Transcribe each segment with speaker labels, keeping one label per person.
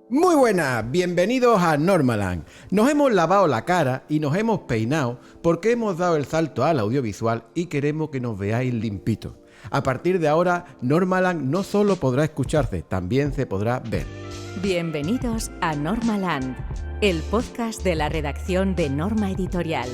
Speaker 1: Muy buenas, bienvenidos a Normaland. Nos hemos lavado la cara y nos hemos peinado porque hemos dado el salto al audiovisual y queremos que nos veáis limpitos. A partir de ahora, Normaland no solo podrá escucharse, también se podrá ver.
Speaker 2: Bienvenidos a Normaland, el podcast de la redacción de Norma Editorial.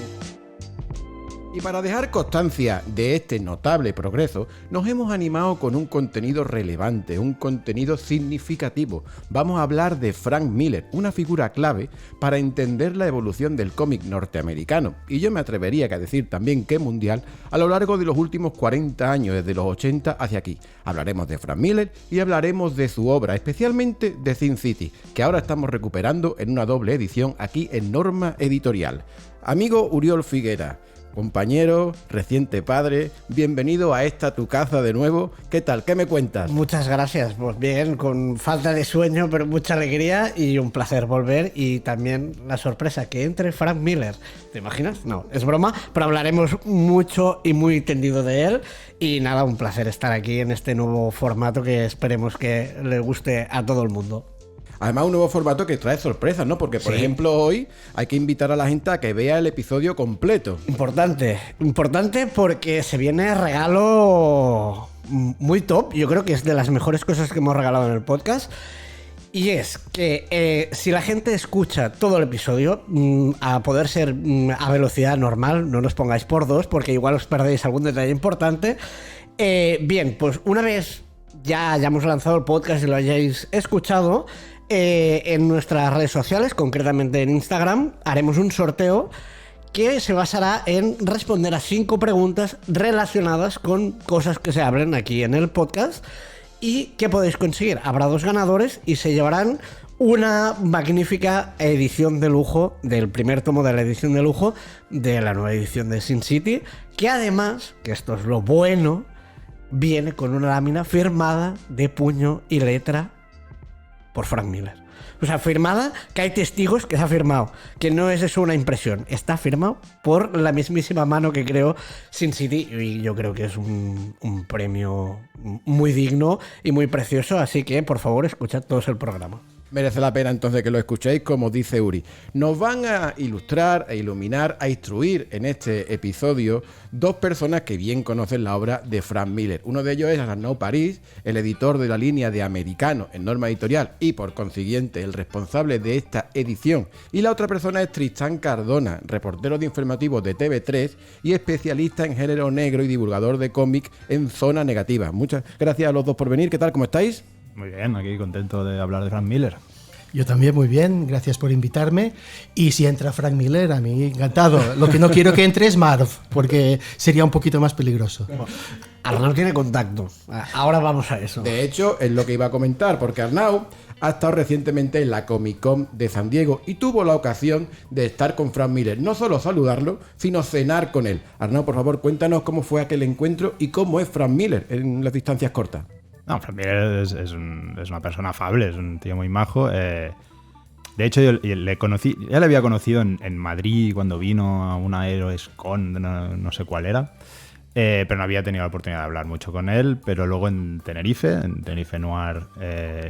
Speaker 1: Y para dejar constancia de este notable progreso, nos hemos animado con un contenido relevante, un contenido significativo. Vamos a hablar de Frank Miller, una figura clave para entender la evolución del cómic norteamericano, y yo me atrevería a decir también que mundial, a lo largo de los últimos 40 años, desde los 80 hacia aquí. Hablaremos de Frank Miller y hablaremos de su obra, especialmente de Sin City, que ahora estamos recuperando en una doble edición aquí en Norma Editorial. Amigo Uriol Figuera, compañero, reciente padre, bienvenido a esta tu casa de nuevo. ¿Qué tal? ¿Qué me cuentas?
Speaker 3: Muchas gracias, pues bien, con falta de sueño, pero mucha alegría y un placer volver. Y también la sorpresa que entre Frank Miller. ¿Te imaginas? No, es broma, pero hablaremos mucho y muy tendido de él. Y nada, un placer estar aquí en este nuevo formato que esperemos que le guste a todo el mundo.
Speaker 1: Además, un nuevo formato que trae sorpresas, ¿no? Porque, por ejemplo, hoy hay que invitar a la gente a que vea el episodio completo.
Speaker 3: Importante porque se viene regalo muy top. Yo creo que es de las mejores cosas que hemos regalado en el podcast. Y es que si la gente escucha todo el episodio, a poder ser a velocidad normal, no nos pongáis por dos porque igual os perdéis algún detalle importante. Bien, pues una vez ya hayamos lanzado el podcast y lo hayáis escuchado, en nuestras redes sociales, concretamente en Instagram, haremos un sorteo que se basará en responder a 5 preguntas relacionadas con cosas que se hablen aquí en el podcast. ¿Y qué podéis conseguir? Habrá 2 ganadores y se llevarán una magnífica edición de lujo del primer tomo de la edición de lujo de la nueva edición de Sin City, que además, que esto es lo bueno, viene con una lámina firmada de puño y letra por Frank Miller. O sea, firmada, que hay testigos que se ha firmado, que no es eso una impresión, está firmado por la mismísima mano que creó Sin City, y yo creo que es un premio muy digno y muy precioso, así que por favor escuchad todos el programa.
Speaker 1: Merece la pena entonces que lo escuchéis, como dice Uri. Nos van a ilustrar, a iluminar, a instruir en este episodio 2 personas que bien conocen la obra de Frank Miller. Uno de ellos es Arnaud París, el editor de la línea de Americano en Norma Editorial y por consiguiente el responsable de esta edición. Y la otra persona es Tristán Cardona, reportero de informativos de TV3 y especialista en género negro y divulgador de cómic en Zona Negativa. Muchas gracias a los dos por venir. ¿Qué tal? ¿Cómo estáis?
Speaker 4: Muy bien, aquí contento de hablar de Frank Miller.
Speaker 5: Yo también muy bien, gracias por invitarme. Y si entra Frank Miller, a mí encantado. Lo que no quiero que entre es Marv, porque sería un poquito más peligroso.
Speaker 3: Arnaud tiene contacto, ahora vamos a eso.
Speaker 1: De hecho, es lo que iba a comentar, porque Arnaud ha estado recientemente en la Comic Con de San Diego y tuvo la ocasión de estar con Frank Miller. No solo saludarlo, sino cenar con él. Arnaud, por favor, cuéntanos cómo fue aquel encuentro y cómo es Frank Miller en las distancias cortas.
Speaker 4: No, Frank Miller es una persona afable, es un tío muy majo. De hecho, yo le conocí, ya le había conocido en Madrid cuando vino a una Aeroescon, no sé cuál era, pero no había tenido la oportunidad de hablar mucho con él. Pero luego en Tenerife Noir,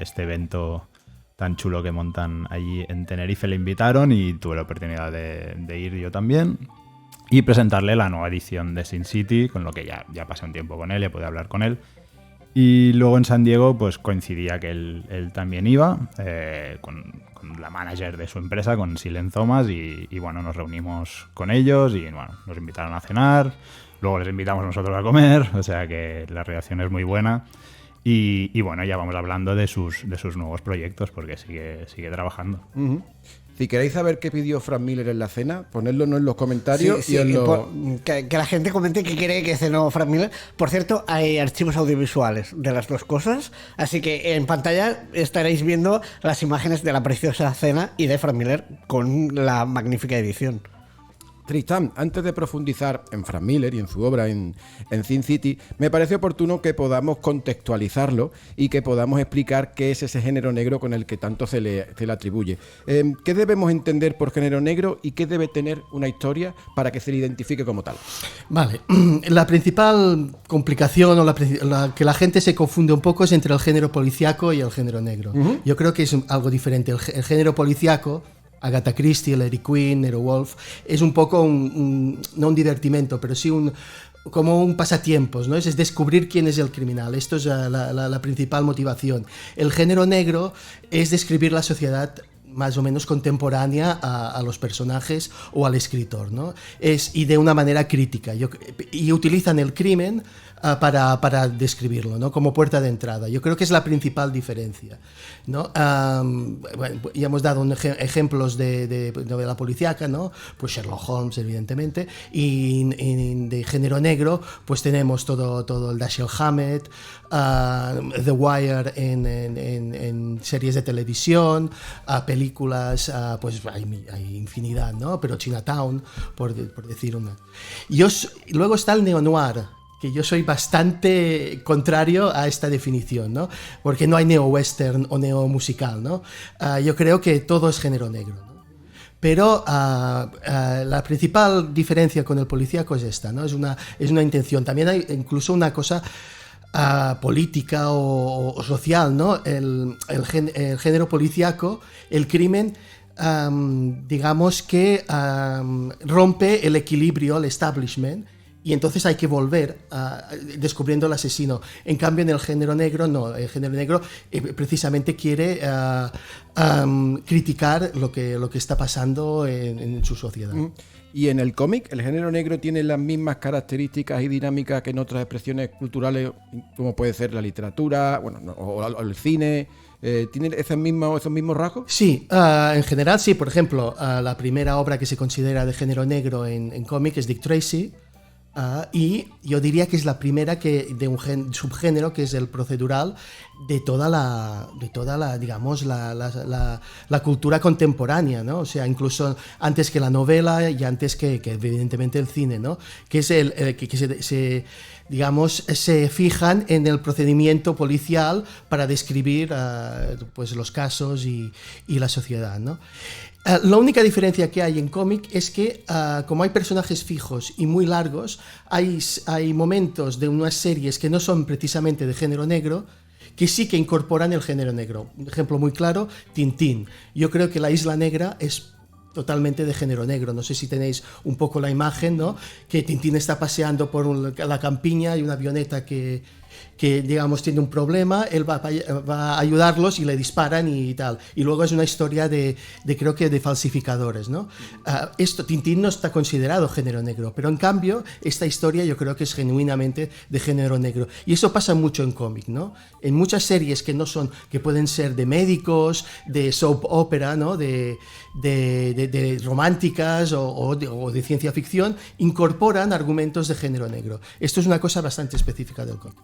Speaker 4: este evento tan chulo que montan allí en Tenerife, le invitaron y tuve la oportunidad de ir yo también y presentarle la nueva edición de Sin City, con lo que ya pasé un tiempo con él, ya pude hablar con él. Y luego en San Diego pues coincidía que él también iba con la manager de su empresa, con Silen Thomas, y bueno, nos reunimos con ellos y bueno, nos invitaron a cenar, luego les invitamos nosotros a comer, o sea que la reacción es muy buena. Y bueno, ya vamos hablando de sus nuevos proyectos, porque sigue trabajando.
Speaker 1: Uh-huh. Si queréis saber qué pidió Frank Miller en la cena, ponedlo en los comentarios.
Speaker 3: Sí, que la gente comente qué quiere que cenó Frank Miller. Por cierto, hay archivos audiovisuales de las 2 cosas, así que en pantalla estaréis viendo las imágenes de la preciosa cena y de Frank Miller con la magnífica edición.
Speaker 1: Tristán, antes de profundizar en Frank Miller y en su obra en Sin City, me parece oportuno que podamos contextualizarlo y que podamos explicar qué es ese género negro con el que tanto se le atribuye. ¿Qué debemos entender por género negro y qué debe tener una historia para que se le identifique como tal?
Speaker 5: Vale, la principal complicación o que la gente se confunde un poco es entre el género policíaco y el género negro. Yo creo que es algo diferente. El género policíaco, Agatha Christie, Larry Quinn, Nero Wolfe, es un poco no un divertimento, pero sí como un pasatiempos, ¿no? Es descubrir quién es el criminal. Esto es la principal motivación. El género negro es describir la sociedad más o menos contemporánea a los personajes o al escritor, ¿no? Y de una manera crítica. Y utilizan el crimen para describirlo, ¿no? Como puerta de entrada. Yo creo que es la principal diferencia, ¿no? Bueno, ya hemos dado ejemplos de novela policíaca, ¿no? Pues Sherlock Holmes, evidentemente, y de género negro, pues tenemos todo el Dashiell Hammett, The Wire en series de televisión, películas, pues hay infinidad, ¿no? Pero Chinatown, por decir una. Luego está el neo-noir, que yo soy bastante contrario a esta definición, ¿no? Porque no hay neo-western o neo-musical, ¿no? Yo creo que todo es género negro, ¿no? Pero la principal diferencia con el policíaco es esta, ¿no? Es una intención. También hay incluso una cosa política o social, ¿no? El género policíaco, el crimen, digamos que rompe el equilibrio, el establishment, y entonces hay que volver descubriendo el asesino. En cambio, en el género negro, no. El género negro precisamente quiere criticar lo que está pasando en su sociedad.
Speaker 1: Y en el cómic, ¿el género negro tiene las mismas características y dinámicas que en otras expresiones culturales, como puede ser la literatura, o el cine? ¿Tiene esos mismos rasgos? Sí,
Speaker 5: en general sí. Por ejemplo, la primera obra que se considera de género negro en cómic es Dick Tracy. Y yo diría que es la primera de un subgénero que es el procedural de toda la digamos la cultura contemporánea, ¿no? O sea, incluso antes que la novela y antes que evidentemente el cine, ¿no? Que es que se fijan en el procedimiento policial para describir pues los casos y la sociedad, ¿no? La única diferencia que hay en cómic es que, como hay personajes fijos y muy largos, hay momentos de unas series que no son precisamente de género negro, que sí que incorporan el género negro. Un ejemplo muy claro, Tintín. Yo creo que La Isla Negra es totalmente de género negro. No sé si tenéis un poco la imagen, ¿no? Que Tintín está paseando por la campiña y una avioneta que digamos tiene un problema, él va a ayudarlos y le disparan y tal. Y luego es una historia creo que de falsificadores, ¿no? Tintín no está considerado género negro, pero en cambio esta historia yo creo que es genuinamente de género negro. Y eso pasa mucho en cómic, ¿no? En muchas series que pueden ser de médicos, de soap opera, ¿no? De románticas o de ciencia ficción, incorporan argumentos de género negro. Esto es una cosa bastante específica del cómic.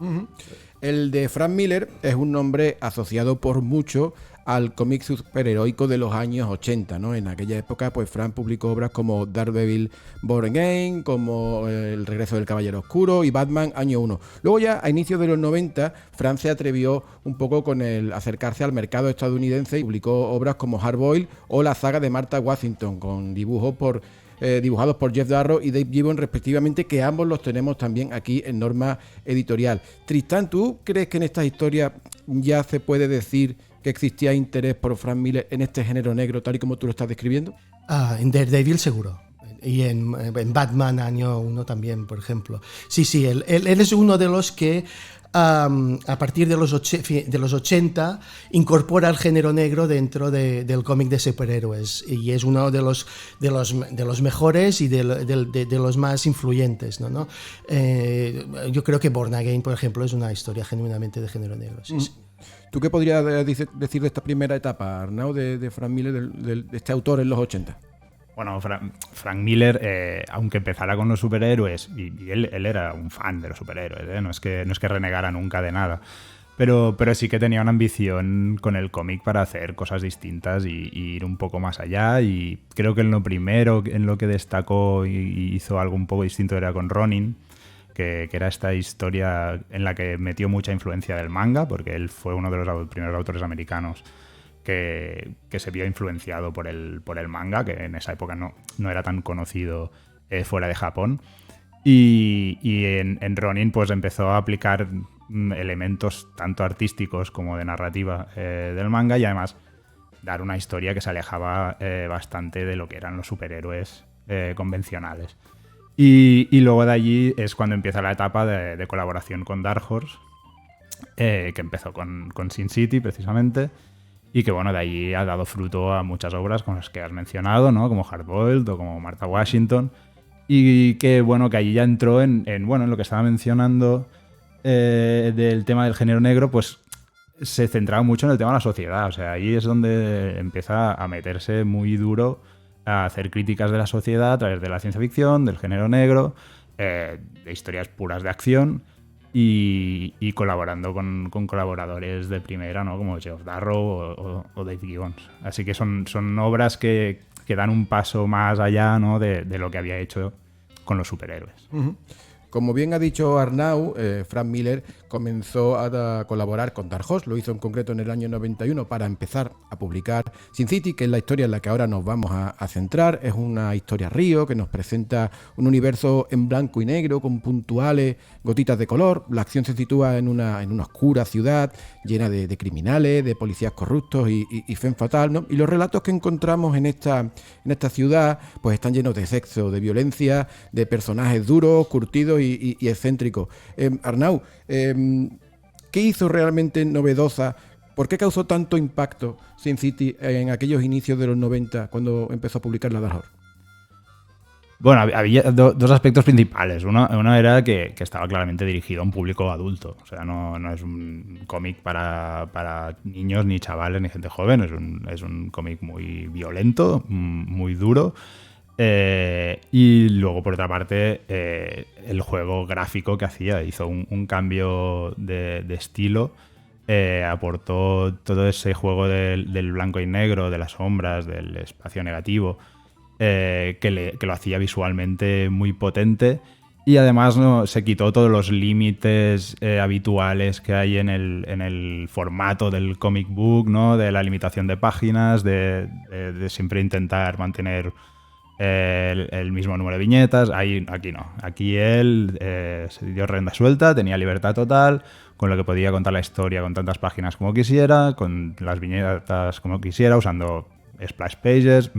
Speaker 1: El de Frank Miller es un nombre asociado por mucho al cómic superheroico de los años 80, ¿no? En aquella época, pues Frank publicó obras como Daredevil Born Again, como El regreso del Caballero Oscuro y Batman Año 1. Luego ya, a inicios de los 90, Frank se atrevió un poco con el acercarse al mercado estadounidense y publicó obras como Hard Boiled o la saga de Martha Washington, con dibujados por Jeff Darrow y Dave Gibbons respectivamente, que ambos los tenemos también aquí en Norma Editorial. Tristán, ¿tú crees que en estas historias ya se puede decir que existía interés por Frank Miller en este género negro tal y como tú lo estás describiendo?
Speaker 5: En Daredevil seguro. Y en Batman Año 1 también, por ejemplo. Sí, él es uno de los que a partir de los 80 incorpora el género negro dentro del cómic de superhéroes y es uno de los mejores y de los más influyentes, ¿no? Yo creo que Born Again, por ejemplo, es una historia genuinamente de género negro. Sí.
Speaker 1: ¿Tú qué podrías decir de esta primera etapa, Arnau, de Frank Miller, de este autor en los 80?
Speaker 4: Bueno, Frank Miller, aunque empezara con los superhéroes, y él era un fan de los superhéroes, no es que renegara nunca de nada, Pero sí que tenía una ambición con el cómic para hacer cosas distintas y ir un poco más allá. Y creo que en lo primero en lo que destacó y hizo algo un poco distinto era con Ronin, que era esta historia en la que metió mucha influencia del manga, porque él fue uno de los primeros autores americanos que se vio influenciado por el manga, que en esa época no era tan conocido fuera de Japón. Y en Ronin pues empezó a aplicar elementos tanto artísticos como de narrativa del manga, y además dar una historia que se alejaba bastante de lo que eran los superhéroes convencionales. Y luego de allí es cuando empieza la etapa de colaboración con Dark Horse, que empezó con Sin City precisamente, y que bueno, de allí ha dado fruto a muchas obras como las que has mencionado, ¿no? Como Hardboiled o como Martha Washington, y que bueno, que allí ya entró en lo que estaba mencionando del tema del género negro, pues se centraba mucho en el tema de la sociedad. O sea, ahí es donde empieza a meterse muy duro a hacer críticas de la sociedad a través de la ciencia ficción, del género negro, de historias puras de acción, y colaborando con colaboradores de primera, ¿no? Como Geoff Darrow o Dave Gibbons. Así que son obras que dan un paso más allá, ¿no? de lo que había hecho con los superhéroes.
Speaker 1: Uh-huh. Como bien ha dicho Arnau, Frank Miller comenzó a colaborar con Dark Horse, lo hizo en concreto en el año 91 para empezar a publicar Sin City, que es la historia en la que ahora nos vamos a centrar. Es una historia río que nos presenta un universo en blanco y negro con puntuales gotitas de color. La acción se sitúa en una oscura ciudad llena de criminales, de policías corruptos y femme fatal, ¿no? Y los relatos que encontramos en esta ciudad pues están llenos de sexo, de violencia, de personajes duros, curtidos y excéntricos. Arnau, ¿qué hizo realmente novedosa? ¿Por qué causó tanto impacto Sin City en aquellos inicios de los 90 cuando empezó a publicar la Dark Horse?
Speaker 4: Bueno, había dos aspectos principales. Uno era que estaba claramente dirigido a un público adulto. O sea, no es un cómic para niños, ni chavales, ni gente joven. Es un cómic muy violento, muy duro. Y luego, por otra parte, el juego gráfico que hacía hizo un cambio de estilo. Aportó todo ese juego del blanco y negro, de las sombras, del espacio negativo, que lo hacía visualmente muy potente, y además se quitó todos los límites habituales que hay en el formato del comic book, ¿no? De la limitación de páginas, de siempre intentar mantener el mismo número de viñetas. Aquí no. Aquí él se dio rienda suelta, tenía libertad total, con lo que podía contar la historia con tantas páginas como quisiera, con las viñetas como quisiera, usando splash pages,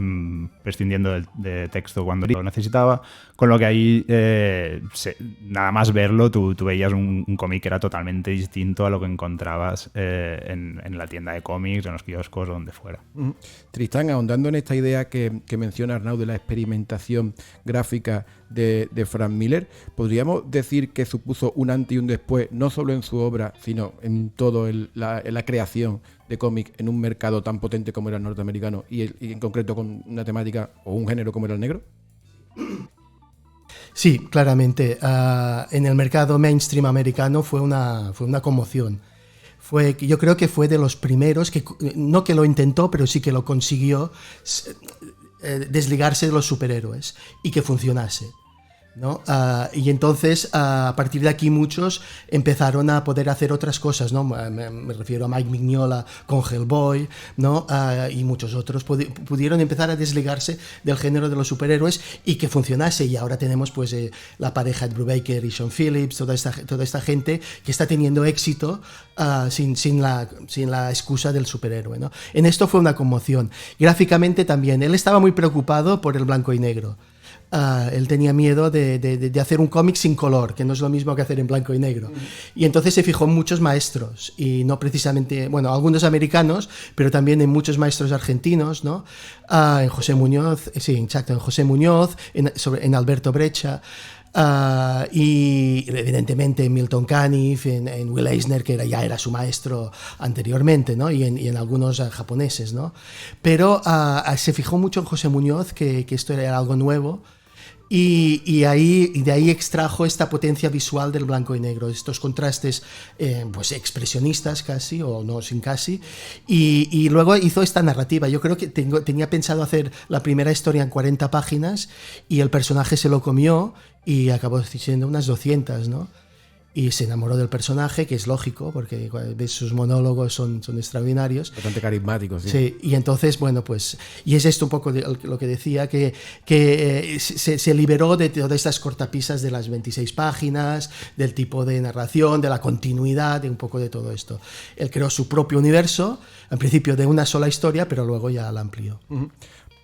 Speaker 4: prescindiendo de texto cuando lo necesitaba, con lo que ahí nada más verlo tú veías un cómic que era totalmente distinto a lo que encontrabas en la tienda de cómics, en los kioscos o donde fuera.
Speaker 1: Tristán, ahondando en esta idea que menciona Arnau de la experimentación gráfica de Frank Miller, ¿podríamos decir que supuso un antes y un después, no solo en su obra, sino en todo la creación de cómic en un mercado tan potente como era el norteamericano y en concreto con una temática o un género como era el negro?
Speaker 5: Sí, claramente. En el mercado mainstream americano fue una conmoción. Yo creo que fue de los primeros, no que lo intentó, pero sí que lo consiguió, desligarse de los superhéroes y que funcionase, ¿no? Y entonces a partir de aquí muchos empezaron a poder hacer otras cosas, ¿no? Me refiero a Mike Mignola con Hellboy, ¿no? Y muchos otros pudieron empezar a desligarse del género de los superhéroes y que funcionase, y ahora tenemos pues la pareja de Brubaker y Sean Phillips, toda esta gente que está teniendo éxito sin la excusa del superhéroe, ¿no? En esto fue una conmoción. Gráficamente también, él estaba muy preocupado por el blanco y negro. Él tenía miedo de hacer un cómic sin color, que no es lo mismo que hacer en blanco y negro. Y entonces se fijó en muchos maestros, y no precisamente, bueno, algunos americanos, pero también en muchos maestros argentinos, ¿no? En José Muñoz, sí, exacto, en José Muñoz, en Alberto Breccia, y evidentemente en Milton Caniff, en Will Eisner, que ya era su maestro anteriormente, ¿no? y en algunos japoneses, ¿no? Pero se fijó mucho en José Muñoz, que esto era algo nuevo, Y de ahí extrajo esta potencia visual del blanco y negro, estos contrastes pues expresionistas casi, o no sin casi, y luego hizo esta narrativa. Yo creo que tenía pensado hacer la primera historia en 40 páginas y el personaje se lo comió y acabó siendo unas 200, ¿no? Y se enamoró del personaje, que es lógico, porque sus monólogos son extraordinarios.
Speaker 1: Bastante carismáticos, sí.
Speaker 5: Sí, y entonces, bueno, pues... Y es esto un poco lo que decía, que se liberó de todas estas cortapisas de las 26 páginas, del tipo de narración, de la continuidad, de un poco de todo esto. Él creó su propio universo, al principio de una sola historia, pero luego ya la amplió.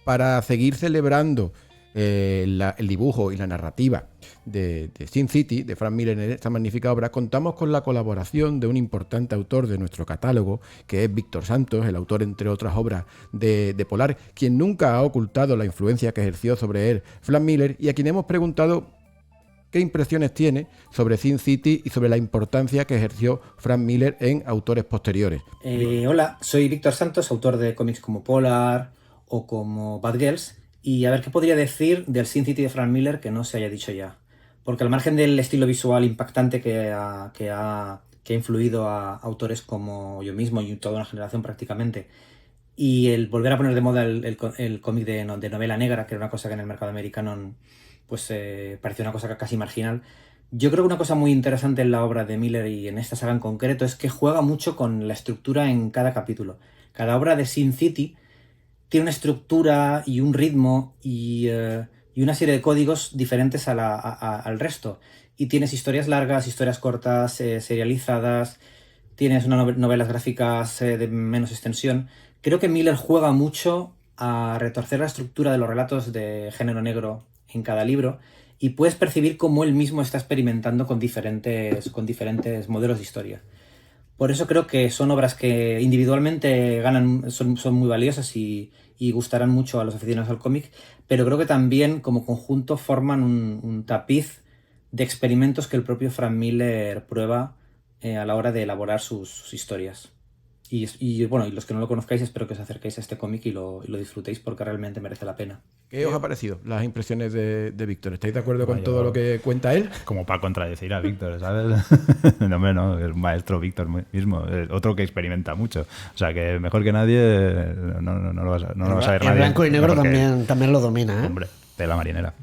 Speaker 1: Para seguir celebrando el dibujo y la narrativa de Sin City, de Frank Miller, en esta magnífica obra, contamos con la colaboración de un importante autor de nuestro catálogo, que es Víctor Santos, el autor, entre otras obras, de Polar, quien nunca ha ocultado la influencia que ejerció sobre él Frank Miller, y a quien hemos preguntado qué impresiones tiene sobre Sin City y sobre la importancia que ejerció Frank Miller en autores posteriores.
Speaker 6: Hola, soy Víctor Santos, autor de cómics como Polar o como Bad Girls. Y a ver qué podría decir del Sin City de Frank Miller que no se haya dicho ya. Porque al margen del estilo visual impactante que ha influido a autores como yo mismo y toda una generación prácticamente, y el volver a poner de moda el cómic de novela negra, que era una cosa que en el mercado americano pues parecía una cosa casi marginal, yo creo que una cosa muy interesante en la obra de Miller y en esta saga en concreto es que juega mucho con la estructura en cada capítulo. Cada obra de Sin City tiene una estructura y un ritmo y una serie de códigos diferentes al resto. Y tienes historias largas, historias cortas, serializadas, tienes novelas gráficas de menos extensión. Creo que Miller juega mucho a retorcer la estructura de los relatos de género negro en cada libro y puedes percibir cómo él mismo está experimentando con diferentes modelos de historia. Por eso creo que son obras que individualmente son muy valiosas y gustarán mucho a los aficionados al cómic, pero creo que también como conjunto forman un tapiz de experimentos que el propio Frank Miller prueba a la hora de elaborar sus historias. Y bueno, y los que no lo conozcáis, espero que os acerquéis a este cómic y lo disfrutéis porque realmente merece la pena.
Speaker 1: ¿Qué os ha parecido las impresiones de Víctor? ¿Estáis de acuerdo con todo lo que cuenta él?
Speaker 4: Como para contradecir a Víctor, ¿sabes? No, hombre, no, es un maestro Víctor mismo, otro que experimenta mucho. O sea, que mejor que nadie no lo vas a ver nadie.
Speaker 3: El blanco y negro también lo domina, ¿eh?
Speaker 4: Hombre, de la marinera.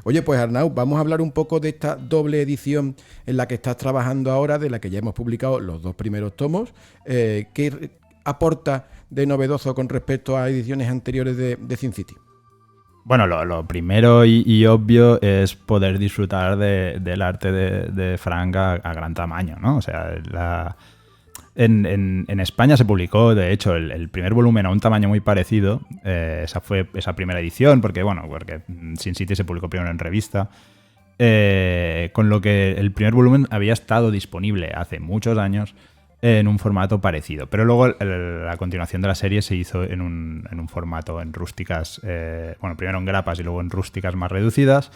Speaker 1: Oye, pues Arnau, vamos a hablar un poco de esta doble edición en la que estás trabajando ahora, de la que ya hemos publicado los 2 primeros tomos. ¿Qué aporta de novedoso con respecto a ediciones anteriores de Sin City?
Speaker 4: Bueno, lo primero y obvio es poder disfrutar del arte de Frank a gran tamaño, ¿no? O sea, en España se publicó, de hecho, el primer volumen a un tamaño muy parecido. Esa fue esa primera edición, porque Sin City se publicó primero en revista. Con lo que el primer volumen había estado disponible hace muchos años en un formato parecido. Pero luego la continuación de la serie se hizo en un formato en rústicas, primero en grapas y luego en rústicas más reducidas.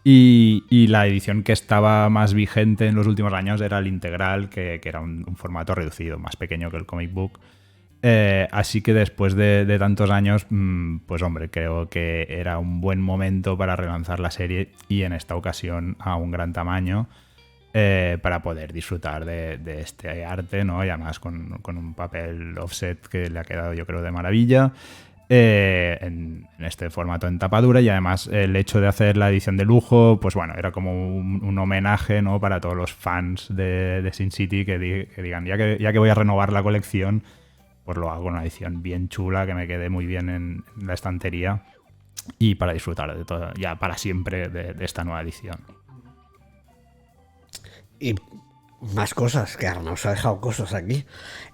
Speaker 4: Y la edición que estaba más vigente en los últimos años era el integral, que era un formato reducido, más pequeño que el comic book. Así que después de tantos años, pues hombre, creo que era un buen momento para relanzar la serie y en esta ocasión a un gran tamaño para poder disfrutar de este arte, ¿no? Y además con un papel offset que le ha quedado, yo creo, de maravilla. En este formato en tapadura, y además el hecho de hacer la edición de lujo, pues bueno, era como un homenaje, ¿no? Para todos los fans de Sin City que digan, ya que voy a renovar la colección, pues lo hago en una edición bien chula, que me quede muy bien en la estantería y para disfrutar de todo, ya para siempre, de esta nueva edición.
Speaker 3: Y más cosas, que Arnau se ha dejado cosas aquí.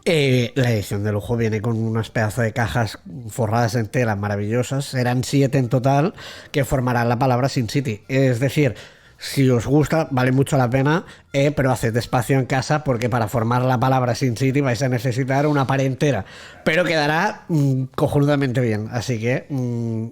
Speaker 3: La edición de lujo viene con unas pedazos de cajas forradas en tela maravillosas. Serán 7 en total que formarán la palabra Sin City. Es decir, si os gusta, vale mucho la pena, pero haced espacio en casa porque para formar la palabra Sin City vais a necesitar una pared entera. Pero quedará cojonudamente bien. Así que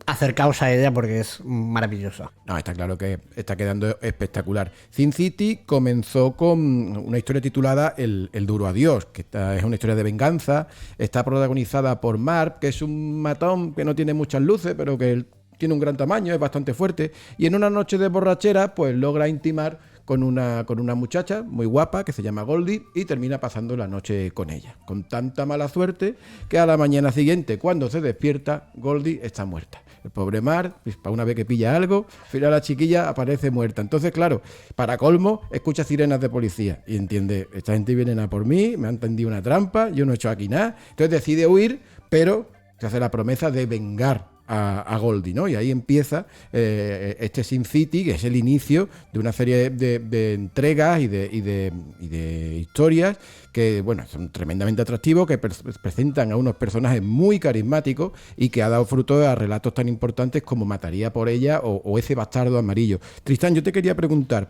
Speaker 3: acercaos a ella porque es maravillosa.
Speaker 1: No, está claro que está quedando espectacular. Sin City comenzó con una historia titulada El duro adiós, que es una historia de venganza. Está protagonizada por Mark, que es un matón que no tiene muchas luces, pero que tiene un gran tamaño, es bastante fuerte, y en una noche de borrachera pues logra intimar con una muchacha muy guapa que se llama Goldie y termina pasando la noche con ella. Con tanta mala suerte que a la mañana siguiente, cuando se despierta, Goldie está muerta. El pobre Marv, pues, para una vez que pilla algo, al final la chiquilla aparece muerta. Entonces, claro, para colmo, escucha sirenas de policía y entiende, esta gente viene a por mí, me han tendido una trampa, yo no he hecho aquí nada. Entonces decide huir, pero se hace la promesa de vengar a Goldie, ¿no? Y ahí empieza este Sin City, que es el inicio de una serie de entregas y de historias que, bueno, son tremendamente atractivos, que presentan a unos personajes muy carismáticos y que ha dado fruto a relatos tan importantes como Mataría por ella o Ese bastardo amarillo. Tristán, yo te quería preguntar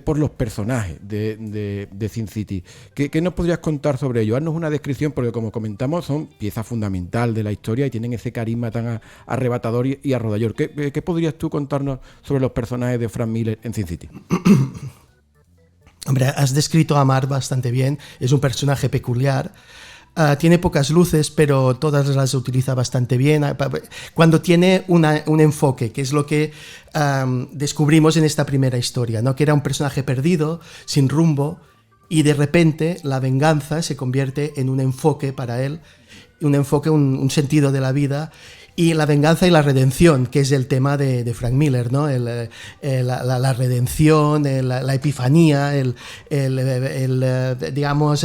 Speaker 1: por los personajes de Sin City. ¿Qué nos podrías contar sobre ellos? Haznos una descripción, porque como comentamos, son pieza fundamental de la historia y tienen ese carisma tan arrebatador y arrodador. ¿Qué podrías tú contarnos sobre los personajes de Frank Miller en Sin City?
Speaker 5: Hombre, has descrito a Marv bastante bien, es un personaje peculiar, tiene pocas luces, pero todas las utiliza bastante bien. Cuando tiene un enfoque, que es lo que descubrimos en esta primera historia, ¿no? Que era un personaje perdido, sin rumbo, y de repente la venganza se convierte en un enfoque para él, un enfoque, un sentido de la vida. Y la venganza y la redención, que es el tema de Frank Miller, ¿no? La redención, la epifanía, digamos,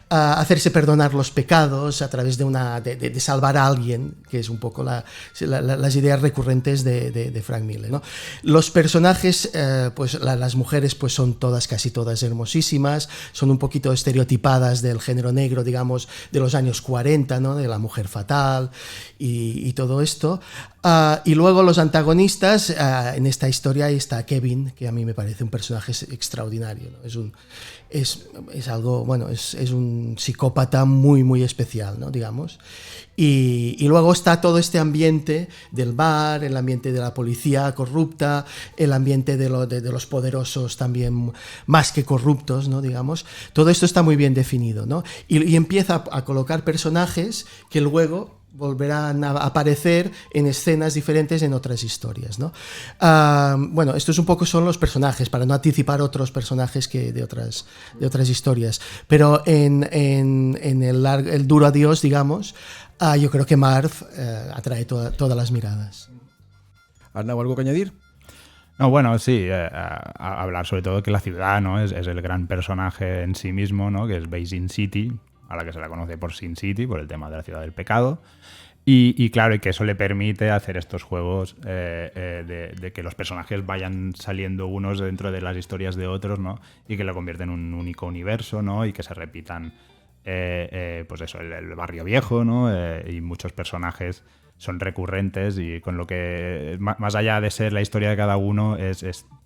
Speaker 5: hacerse perdonar los pecados a través de salvar a alguien, que es un poco las ideas recurrentes de Frank Miller, ¿no? Los personajes, pues las mujeres pues son casi todas hermosísimas, son un poquito estereotipadas del género negro, digamos, de los años 40, ¿no? De la mujer fatal y todo esto. Y luego los antagonistas, en esta historia está Kevin, que a mí me parece un personaje extraordinario, ¿no? Es algo, bueno, es un psicópata muy, muy especial, ¿no? Digamos. Y luego está todo este ambiente del bar, el ambiente de la policía corrupta, el ambiente de los poderosos también más que corruptos, ¿no? Digamos. Todo esto está muy bien definido, ¿no? Y empieza a colocar personajes que luego volverán a aparecer en escenas diferentes en otras historias, ¿no? Bueno, estos un poco son los personajes, para no anticipar otros personajes que de otras historias. Pero en el duro adiós, digamos, yo creo que Marv atrae todas las miradas.
Speaker 1: ¿Arnau, algo que añadir?
Speaker 4: No, bueno, sí, hablar sobre todo que la ciudad, ¿no? es el gran personaje en sí mismo, ¿no? Que es Basin City, a la que se la conoce por Sin City, por el tema de la ciudad del pecado. Y claro, y que eso le permite hacer estos juegos de que los personajes vayan saliendo unos dentro de las historias de otros, ¿no? Y que lo convierten en un único universo, ¿no? Y que se repitan, pues eso, el barrio viejo, ¿no? Y muchos personajes son recurrentes y con lo que, más allá de ser la historia de cada uno,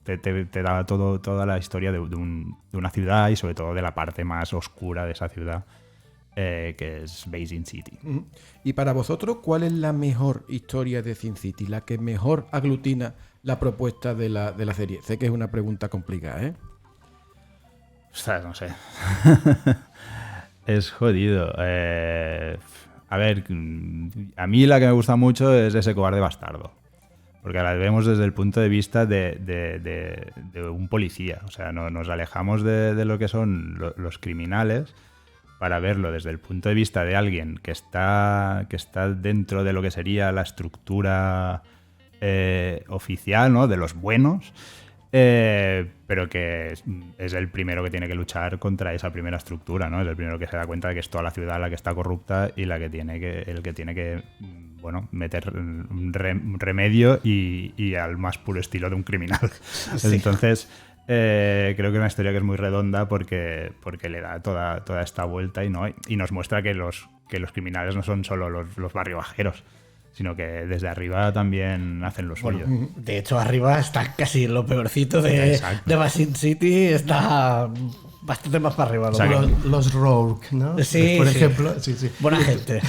Speaker 4: te da toda la historia de una ciudad y sobre todo de la parte más oscura de esa ciudad. Que es Basin City.
Speaker 1: Y para vosotros, ¿cuál es la mejor historia de Sin City? La que mejor aglutina la propuesta de la serie. Sé que es una pregunta complicada, ¿eh?
Speaker 4: Ostras, no sé. Es jodido. A ver, a mí la que me gusta mucho es Ese cobarde bastardo. Porque la vemos desde el punto de vista de un policía. O sea, nos alejamos de lo que son los criminales para verlo desde el punto de vista de alguien que está dentro de lo que sería la estructura oficial, ¿no? De los buenos, pero que es el primero que tiene que luchar contra esa primera estructura, ¿no? Es el primero que se da cuenta de que es toda la ciudad la que está corrupta y el que tiene que bueno, meter un remedio y al más puro estilo de un criminal. Sí. Entonces creo que es una historia que es muy redonda porque le da toda esta vuelta y nos muestra que los criminales no son solo los barriobajeros, sino que desde arriba también hacen lo suyo.
Speaker 3: Bueno, de hecho, arriba está casi lo peorcito de Basin City, está bastante más para arriba.
Speaker 5: Los Rogue, ¿no?
Speaker 3: Sí,
Speaker 5: por ejemplo. Sí.
Speaker 3: Buena gente.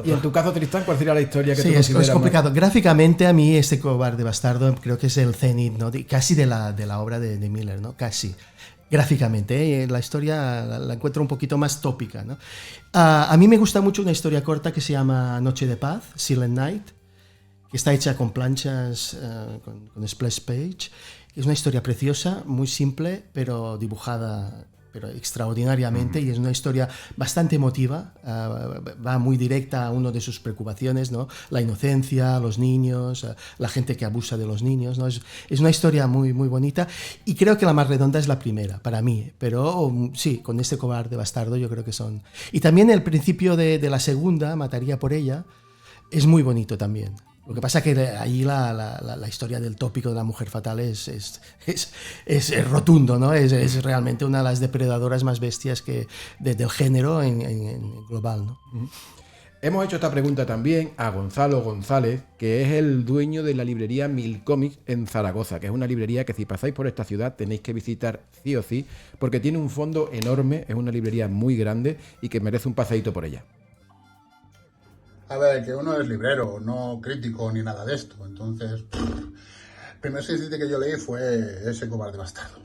Speaker 1: Y en tu caso, Tristán, ¿cuál sería la historia que
Speaker 5: tú consideras? Es complicado. Más? Gráficamente, a mí Este cobarde bastardo creo que es el cenit, ¿no? Casi de la obra de Miller, ¿no? Casi. Gráficamente, la historia la encuentro un poquito más tópica, ¿no? A mí me gusta mucho una historia corta que se llama Noche de Paz, Silent Night, que está hecha con planchas, con splash page. Es una historia preciosa, muy simple, pero dibujada extraordinariamente, y es una historia bastante emotiva, va muy directa a una de sus preocupaciones, ¿no? La inocencia, los niños, la gente que abusa de los niños, ¿no? Es una historia muy, muy bonita, y creo que la más redonda es la primera, para mí, pero sí, con este cobarde bastardo yo creo que son... Y también el principio de la segunda, Mataría por ella, es muy bonito también. Lo que pasa es que ahí la historia del tópico de la mujer fatal es rotundo, ¿no? Es realmente una de las depredadoras más bestias del género en global, ¿no?
Speaker 1: Hemos hecho esta pregunta también a Gonzalo González, que es el dueño de la librería Mil Comics en Zaragoza, que es una librería que si pasáis por esta ciudad tenéis que visitar sí o sí, porque tiene un fondo enorme, es una librería muy grande y que merece un paseíto por ella.
Speaker 7: A ver, que uno es librero, no crítico ni nada de esto. Entonces, el primer sitio que yo leí fue Ese cobarde bastardo.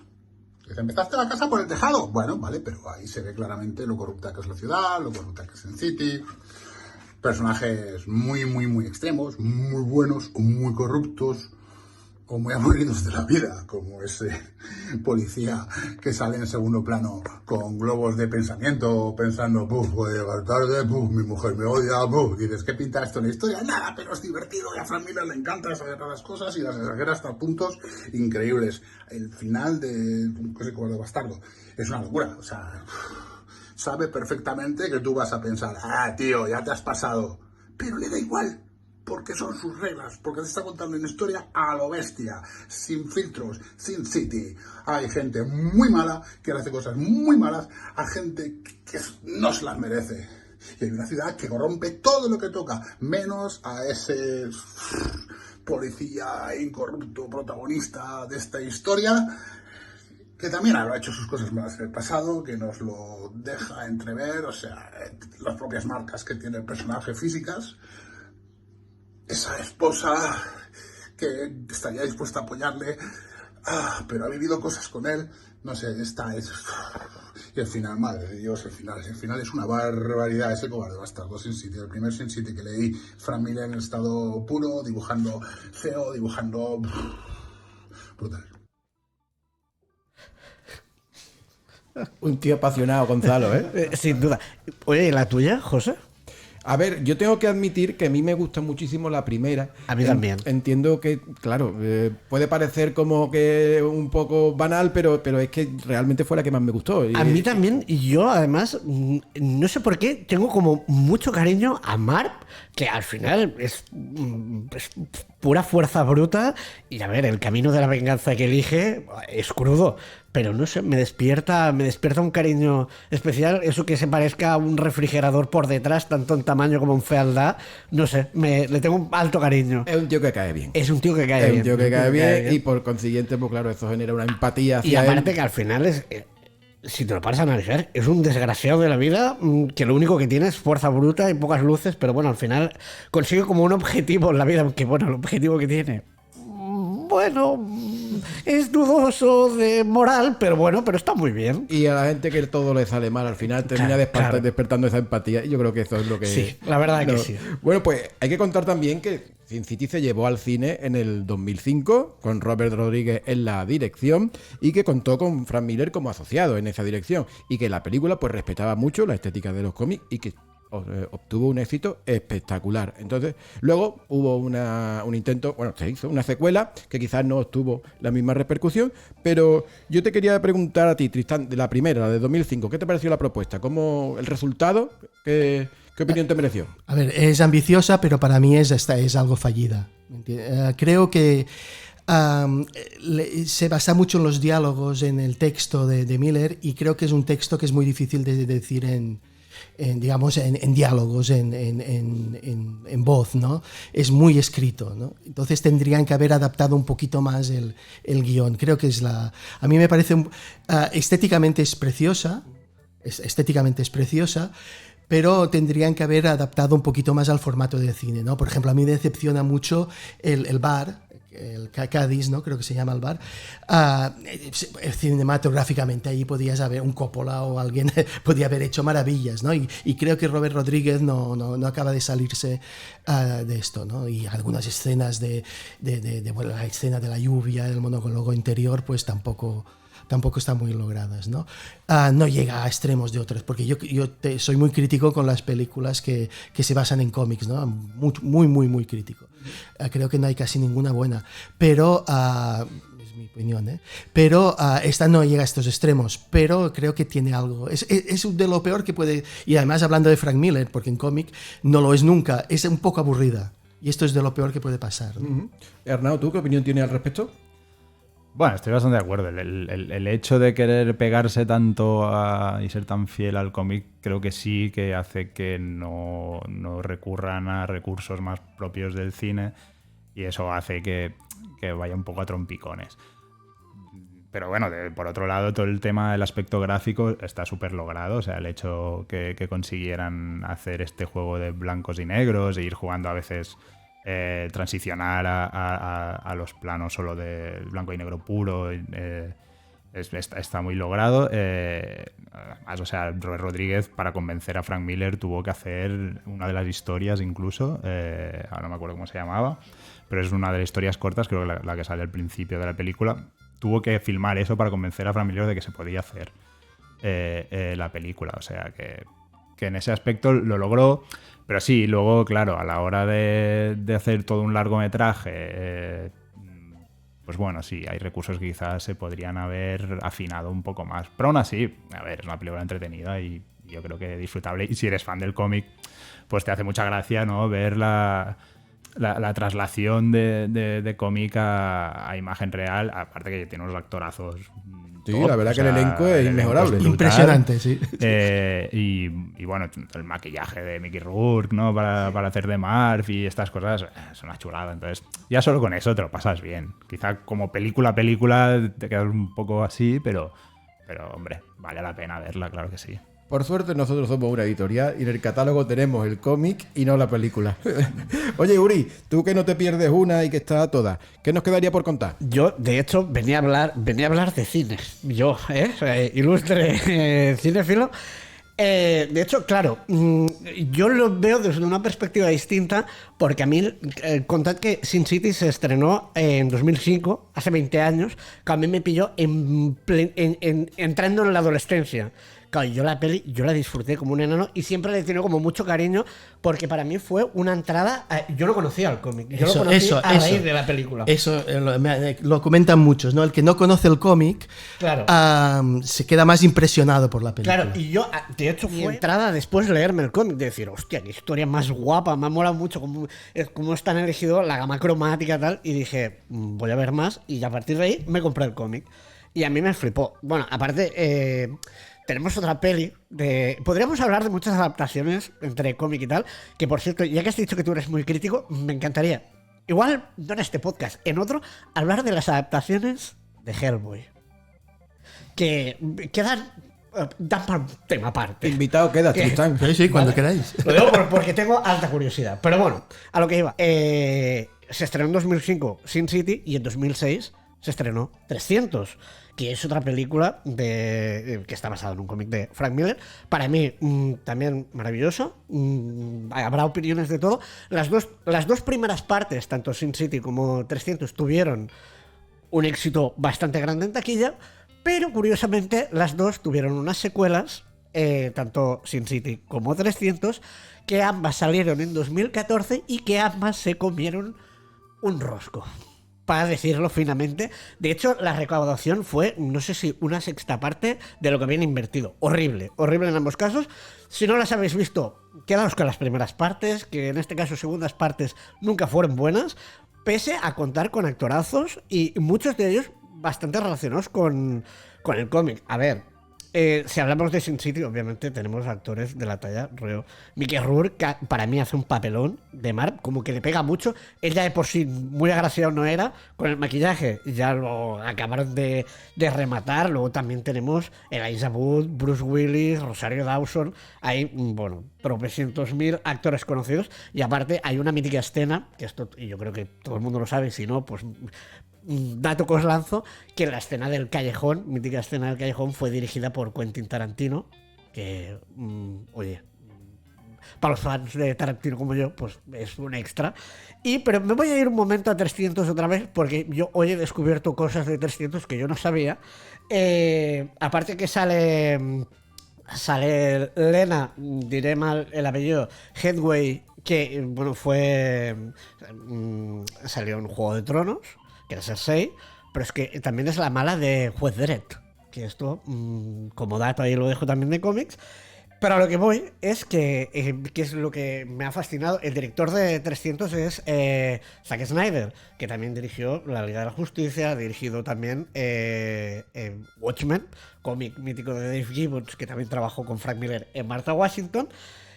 Speaker 7: Dice, ¿empezaste la casa por el tejado? Bueno, vale, pero ahí se ve claramente lo corrupta que es la ciudad, lo corrupta que es Sin City. Personajes muy, muy, muy extremos, muy buenos o muy corruptos o muy aburridos de la vida, como ese policía que sale en segundo plano con globos de pensamiento, pensando, voy a llegar tarde, mi mujer me odia, dices, ¿qué pinta esto en la historia? Nada, pero es divertido, y a Frank Miller le encanta exagerar las cosas y las exagera hasta puntos increíbles. El final de Ese cobarde bastardo es una locura, o sea, sabe perfectamente que tú vas a pensar, tío, ya te has pasado, pero le da igual. Porque son sus reglas, porque te está contando una historia a lo bestia, sin filtros, Sin City. Hay gente muy mala que hace cosas muy malas a gente que no se las merece. Y hay una ciudad que corrompe todo lo que toca, menos a ese policía incorrupto protagonista de esta historia, que también habrá hecho sus cosas malas en el pasado, que nos lo deja entrever, o sea, las propias marcas que tiene el personaje físicas. Esa esposa que estaría dispuesta a apoyarle, pero ha vivido cosas con él, no sé, y el final, madre de Dios, el final es una barbaridad. Ese cobarde bastardo, Sin City, el primer Sin City que leí, Frank Miller en estado puro, dibujando feo, dibujando brutal.
Speaker 1: Un tío apasionado, Gonzalo, ¿eh?
Speaker 3: Sin duda. Oye, ¿y la tuya, José?
Speaker 1: A ver, yo tengo que admitir que a mí me gusta muchísimo la primera.
Speaker 3: A mí también.
Speaker 1: Entiendo que, claro, puede parecer como que un poco banal, pero es que realmente fue la que más me gustó.
Speaker 3: A mí también, y yo además, no sé por qué, tengo como mucho cariño a Marv, que al final es pura fuerza bruta, y a ver, el camino de la venganza que elige es crudo, pero no sé, me despierta un cariño especial, eso que se parezca a un refrigerador por detrás, tanto en tamaño como en fealdad, no sé, le tengo un alto cariño.
Speaker 1: Es un tío que cae bien.
Speaker 3: Es un tío que cae bien.
Speaker 1: Es un tío que cae bien, y por consiguiente, pues claro, eso genera una empatía hacia él.
Speaker 3: Y aparte que al final es... Si te lo paras a analizar, es un desgraciado de la vida que lo único que tiene es fuerza bruta y pocas luces, pero bueno, al final consigue como un objetivo en la vida, que bueno, el objetivo que tiene, bueno, es dudoso de moral, pero bueno, pero está muy bien.
Speaker 1: Y a la gente que todo le sale mal, al final termina despertando esa empatía, y yo creo que eso es lo que...
Speaker 3: Sí, la verdad que sí.
Speaker 1: Bueno, pues hay que contar también que Sin City se llevó al cine en el 2005 con Robert Rodríguez en la dirección, y que contó con Frank Miller como asociado en esa dirección, y que la película pues respetaba mucho la estética de los cómics y que obtuvo un éxito espectacular. Entonces, luego hubo un intento, bueno, se hizo una secuela que quizás no obtuvo la misma repercusión, pero yo te quería preguntar a ti, Tristán, de la primera, la de 2005, ¿qué te pareció la propuesta? ¿Cómo el resultado? ¿Qué opinión te mereció?
Speaker 5: A ver, es ambiciosa, pero para mí es algo fallida. Creo que se basa mucho en los diálogos, en el texto de Miller, y creo que es un texto que es muy difícil de decir en diálogos, en voz, ¿no? Es muy escrito, ¿no? Entonces tendrían que haber adaptado un poquito más el guión. Creo que a mí me parece estéticamente es preciosa, pero tendrían que haber adaptado un poquito más al formato de cine, ¿no? Por ejemplo, a mí me decepciona mucho el bar, Cádiz, ¿no? Creo que se llama el bar. Cinematográficamente ahí podías haber un Coppola o alguien podía haber hecho maravillas, ¿no? Y creo que Robert Rodríguez no acaba de salirse de esto, ¿no? Y algunas escenas bueno, la escena de la lluvia, el monólogo interior, pues tampoco están muy logradas, ¿no? No llega a extremos de otras, porque yo soy muy crítico con las películas que se basan en cómics, ¿no? Muy crítico. Creo que no hay casi ninguna buena, pero es mi opinión, ¿eh? Pero esta no llega a estos extremos, pero creo que tiene algo. Es de lo peor que puede. Y además, hablando de Frank Miller, porque en cómic no lo es nunca, es un poco aburrida. Y esto es de lo peor que puede pasar, ¿no?
Speaker 1: Arnau, ¿tú qué opinión tienes al respecto?
Speaker 4: Bueno, estoy bastante de acuerdo. El hecho de querer pegarse tanto y ser tan fiel al cómic, creo que sí que hace que no recurran a recursos más propios del cine, y eso hace que vaya un poco a trompicones. Pero bueno, por otro lado, todo el tema del aspecto gráfico está súper logrado. O sea, el hecho que consiguieran hacer este juego de blancos y negros e ir jugando a veces... transicionar a los planos solo de blanco y negro puro está muy logrado. Además, o sea, Robert Rodríguez, para convencer a Frank Miller, tuvo que hacer una de las historias incluso, ahora no me acuerdo cómo se llamaba, pero es una de las historias cortas, creo que la que sale al principio de la película. Tuvo que filmar eso para convencer a Frank Miller de que se podía hacer la película. O sea que en ese aspecto lo logró. Pero sí, luego, claro, a la hora de hacer todo un largometraje, pues bueno, sí, hay recursos que quizás se podrían haber afinado un poco más. Pero aún así, a ver, es una película entretenida y yo creo que disfrutable. Y si eres fan del cómic, pues te hace mucha gracia, ¿no? Ver la traslación de cómic a imagen real, aparte que tiene unos actorazos.
Speaker 1: Sí, la verdad que el elenco es inmejorable.
Speaker 5: Impresionante, sí.
Speaker 4: Y bueno, el maquillaje de Mickey Rourke, ¿no? Para hacer de Marv y estas cosas, es una chulada. Entonces, ya solo con eso te lo pasas bien. Quizá como película te quedas un poco así, pero hombre, vale la pena verla, claro que sí.
Speaker 1: Por suerte nosotros somos una editorial y en el catálogo tenemos el cómic y no la película. Oye, Uri, tú que no te pierdes una y que está a todas, ¿qué nos quedaría por contar?
Speaker 3: Yo, de hecho, venía a hablar de cines. Yo, ilustre cinéfilo. De hecho, claro, yo lo veo desde una perspectiva distinta, porque a mí, contad que Sin City se estrenó en 2005, hace 20 años, que a mí me pilló entrando en la adolescencia. Claro, yo la disfruté como un enano y siempre le he tenido como mucho cariño, porque para mí fue una entrada. Yo no conocía el cómic, yo lo conocí a raíz de la película.
Speaker 5: Eso lo comentan muchos, ¿no? El que no conoce el cómic,
Speaker 3: claro,
Speaker 5: se queda más impresionado por la película.
Speaker 3: Claro, y yo, de hecho, fue mi entrada después de leerme el cómic, de decir, hostia, qué historia más guapa, me ha molado mucho cómo están elegidos, la gama cromática y tal, y dije, voy a ver más, y a partir de ahí me compré el cómic. Y a mí me flipó. Bueno, aparte, tenemos otra peli podríamos hablar de muchas adaptaciones entre cómic y tal, que por cierto, ya que has dicho que tú eres muy crítico, me encantaría, igual no en este podcast, en otro, hablar de las adaptaciones de Hellboy, que dan para un tema aparte.
Speaker 1: Invitado queda, Tristán.
Speaker 5: Sí, cuando queráis.
Speaker 3: Lo digo porque tengo alta curiosidad. Pero bueno, a lo que iba. Se estrenó en 2005 Sin City y en 2006 se estrenó 300, que es otra película que está basada en un cómic de Frank Miller. Para mí, también maravilloso. Habrá opiniones de todo. Las dos primeras partes, tanto Sin City como 300, tuvieron un éxito bastante grande en taquilla, pero curiosamente las dos tuvieron unas secuelas, tanto Sin City como 300, que ambas salieron en 2014 y que ambas se comieron un rosco, para decirlo finamente. De hecho, la recaudación fue, no sé si una sexta parte de lo que habían invertido. Horrible en ambos casos. Si no las habéis visto, quedaos con las primeras partes, que en este caso segundas partes nunca fueron buenas, pese a contar con actorazos y muchos de ellos bastante relacionados con el cómic. A ver, si hablamos de Sin City, obviamente tenemos actores de la talla Reo. Mickey Rourke, que para mí hace un papelón de Marv, como que le pega mucho. Él ya de por sí muy agraciado no era, con el maquillaje ya lo acabaron de rematar. Luego también tenemos Elijah Wood, Bruce Willis, Rosario Dawson. Hay, bueno, tropecientos mil actores conocidos. Y aparte hay una mítica escena, que esto y yo creo que todo el mundo lo sabe, si no, pues dato que os lanzo, que la escena del callejón, mítica escena del callejón, fue dirigida por Quentin Tarantino, que, oye, para los fans de Tarantino como yo, pues es un extra. Pero me voy a ir un momento a 300 otra vez, porque yo hoy he descubierto cosas de 300 que yo no sabía. Aparte que sale Lena, diré mal el apellido, Headway, que, bueno, salió en Juego de Tronos, que era Cersei, pero es que también es la mala de Juez Dredd, que esto, como dato ahí lo dejo también de cómics. Pero a lo que voy es que es lo que me ha fascinado. El director de 300 es Zack Snyder, que también dirigió La Liga de la Justicia, ha dirigido también Watchmen, cómic mítico de Dave Gibbons, que también trabajó con Frank Miller en Martha Washington.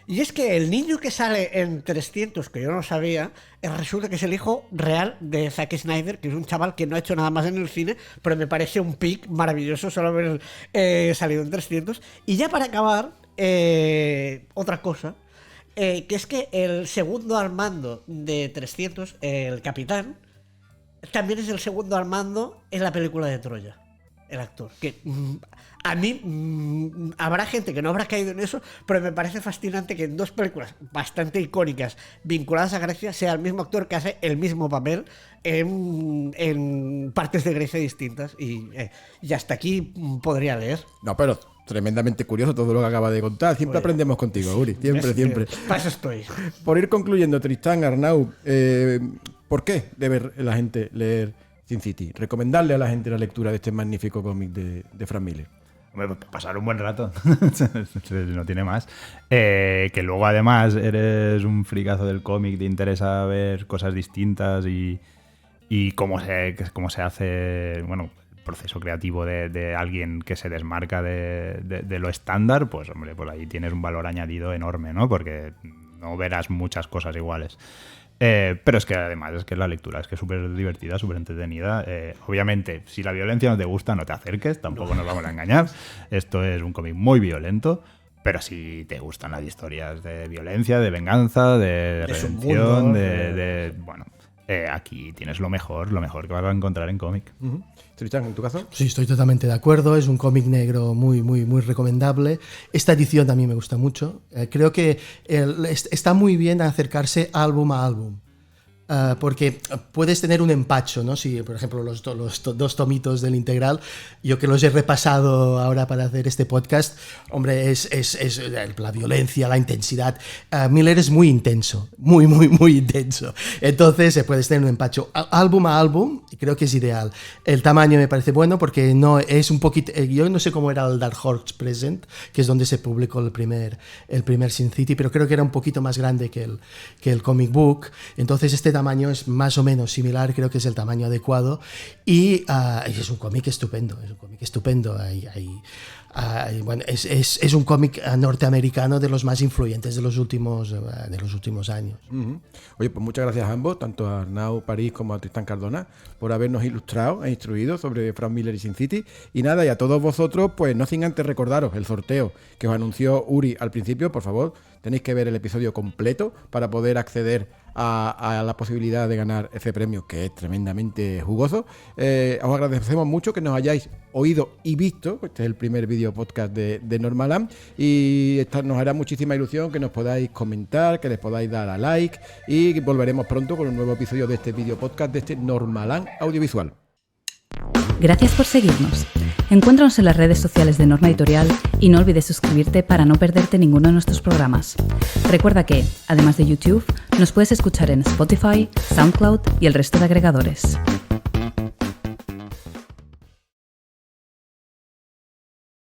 Speaker 3: Y es que el niño que sale en 300, que yo no sabía, resulta que es el hijo real de Zack Snyder, que es un chaval que no ha hecho nada más en el cine, pero me parece un pick maravilloso solo haber salido en 300. Y ya para acabar, otra cosa, que es que el segundo al mando de 300, el capitán, también es el segundo al mando en la película de Troya. El actor, que a mí habrá gente que no habrá caído en eso, pero me parece fascinante que en dos películas bastante icónicas vinculadas a Grecia sea el mismo actor que hace el mismo papel en partes de Grecia distintas. Y hasta aquí podría leer.
Speaker 1: No, pero tremendamente curioso todo lo que acaba de contar. Siempre aprendemos contigo, Uri. Siempre.
Speaker 3: Para eso estoy.
Speaker 1: Por ir concluyendo, Tristán, Arnau, ¿por qué debe la gente leer Sin City? Recomendarle a la gente la lectura de este magnífico cómic de Frank Miller.
Speaker 4: Hombre, pasar un buen rato. No tiene más. Que luego además eres un fricazo del cómic, te interesa ver cosas distintas y cómo se hace, bueno, el proceso creativo de alguien que se desmarca de lo estándar, pues hombre, pues ahí tienes un valor añadido enorme, ¿no? Porque no verás muchas cosas iguales. Pero es que además es que la lectura es que es súper divertida, súper entretenida. Obviamente, si la violencia no te gusta, no te acerques, tampoco nos vamos a engañar. Esto es un cómic muy violento, pero si te gustan las historias de violencia, de venganza, de redención, bueno, aquí tienes lo mejor que vas a encontrar en cómic.
Speaker 1: Uh-huh. Tristán, ¿en tu caso?
Speaker 5: Sí, estoy totalmente de acuerdo. Es un cómic negro muy, muy, muy recomendable. Esta edición también me gusta mucho. Creo que está muy bien acercarse álbum a álbum. Porque puedes tener un empacho, ¿no? Si, por ejemplo, los dos tomitos del integral, yo que los he repasado ahora para hacer este podcast, hombre, es la violencia, la intensidad. Miller es muy intenso, muy, muy, muy intenso. Entonces, puedes tener un empacho. Álbum a álbum, creo que es ideal. El tamaño me parece bueno porque no es un poquito... Yo no sé cómo era el Dark Horse Present, que es donde se publicó el primer Sin City, pero creo que era un poquito más grande que el comic book. Entonces, este tamaño es más o menos similar, creo que es el tamaño adecuado y es un cómic estupendo, bueno, es un cómic norteamericano de los más influyentes de los últimos años.
Speaker 1: Uh-huh. Oye, pues muchas gracias a ambos, tanto a Arnau París como a Tristán Cardona, por habernos ilustrado e instruido sobre Frank Miller y Sin City. Y nada, y a todos vosotros, pues no sin antes recordaros el sorteo que os anunció Uri al principio. Por favor, tenéis que ver el episodio completo para poder acceder a la posibilidad de ganar ese premio, que es tremendamente jugoso. Os agradecemos mucho que nos hayáis oído y visto. Este es el primer vídeo podcast de Normaland y nos hará muchísima ilusión que nos podáis comentar, que les podáis dar a like, y volveremos pronto con un nuevo episodio de este vídeo podcast de este Normaland audiovisual.
Speaker 8: Gracias por seguirnos. Encuéntranos en las redes sociales de Norma Editorial y no olvides suscribirte para no perderte ninguno de nuestros programas. Recuerda que, además de YouTube, nos puedes escuchar en Spotify, SoundCloud y el resto de agregadores.